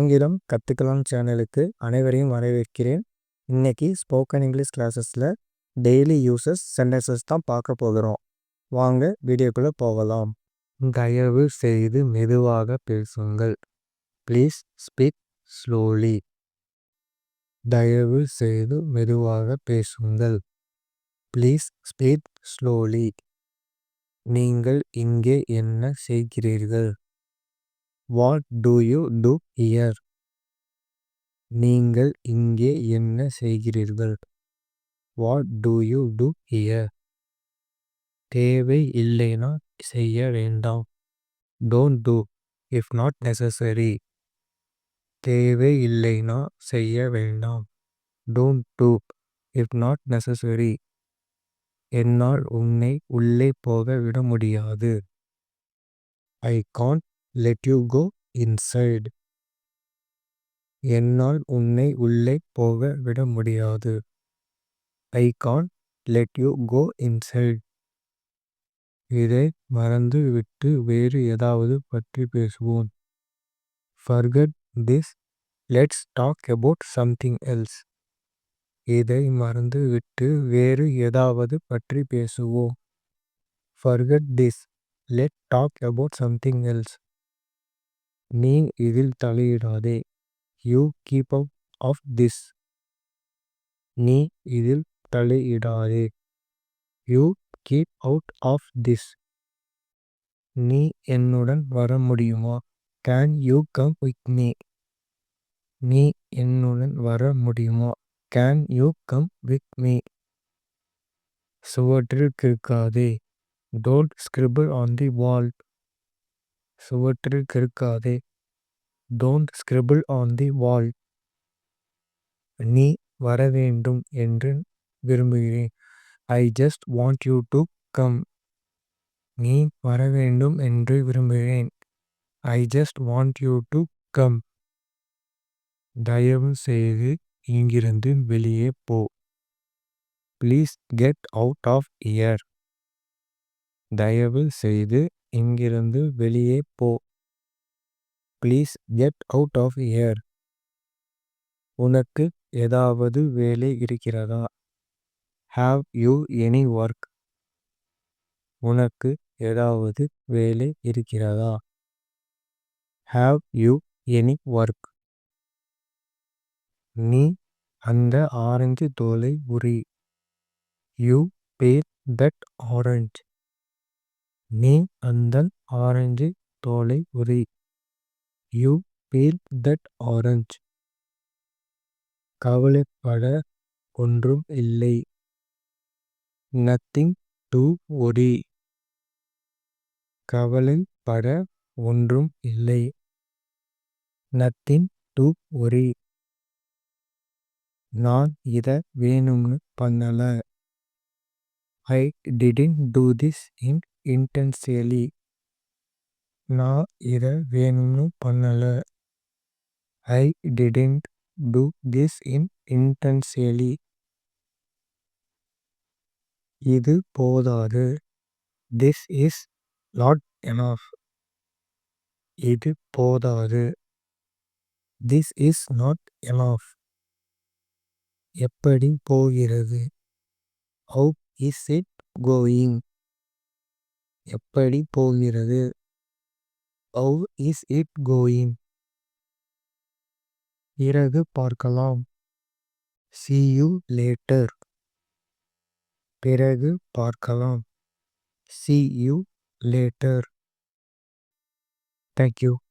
ஆங்கிலம் கத்துக்கலாம் சேனலுக்கு அனைவரையும் வரவேற்கிறேன். இன்னைக்கு ஸ்போக்கன் இங்கிலீஷ் கிளாஸஸில் டெய்லி யூசஸ் சென்டென்சஸ் தான் பார்க்க போகிறோம். வாங்க வீடியோக்குள்ளே போகலாம். தயவு செய்து மெதுவாக பேசுங்கள். Please speak slowly. தயவு செய்து மெதுவாக பேசுங்கள். Please speak slowly. நீங்கள் இங்கே என்ன செய்கிறீர்கள்? What do you do here? நீங்கள் இங்கே என்ன செய்கிறீர்கள்? What do you do here? தேவை இல்லைனா செய்ய வேண்டாம். Don't do if not necessary. தேவை இல்லைனா செய்ய வேண்டாம். Don't do if not necessary. என்னால் உன்னை உள்ளே போக விட முடியாது. I can't let you go inside. என்னால் உன்னை உள்ளே போக விட முடியாது. I can't let you go inside. இதை மறந்து விட்டு வேறு ஏதாவது பற்றி பேசுவோம். Forget this, let's talk about something else. இதை மறந்து விட்டு வேறு ஏதாவது பற்றி பேசுவோம். Forget this, let talk about something else. நீ இதில் தலையிடாதே. You keep out of this. நீ இதில் தலையிடாதே. You keep out of this. நீ என்னுடன் வர முடியுமா? Can you come with me? நீ என்னுடன் வர முடியுமா? Can you come with me? சுவற்றில் கிறுக்காதே. Don't scribble on the wall. சுவற்றில் கிறுக்காதே. Don't scribble on the wall. நீ வர வேண்டும் என்று விரும்புகிறேன். I just want you to come. நீ வர வேண்டும் என்று விரும்புகிறேன். I just want you to come. தயவு செய்து இங்கிருந்து வெளியே போ. Please get out of here. தயவு செய்து இங்கிருந்து வெளியே போ. Please get out of here. உனக்கு ஏதாவது வேலை இருக்கிறதா? Have you any work? உனக்கு ஏதாவது வேலை இருக்கிறதா? Have you any work? நீ அந்த ஆரஞ்சு தோலை உரி. You peel that orange. நீ அந்த ஆரஞ்சு தோலை உரி. You peel that orange. கவலைப்பட ஒன்றும் இல்லை. Nothing to worry. கவலைப்பட ஒன்றும் இல்லை. Nothing to worry. நான் இத வேணும்னு பண்ணல. I didn't do this intentionally. நான் இத வேணும்னு பண்ணல. I didn't do this intentionally. இது போதாது. This is not enough. இது போதாது. This is not enough. எப்படி போகிறது? How is it going? எப்படி போகிறது? How is it going? பிறகு பார்க்கலாம். see you later. பிறகு பார்க்கலாம். see you later. Thank you.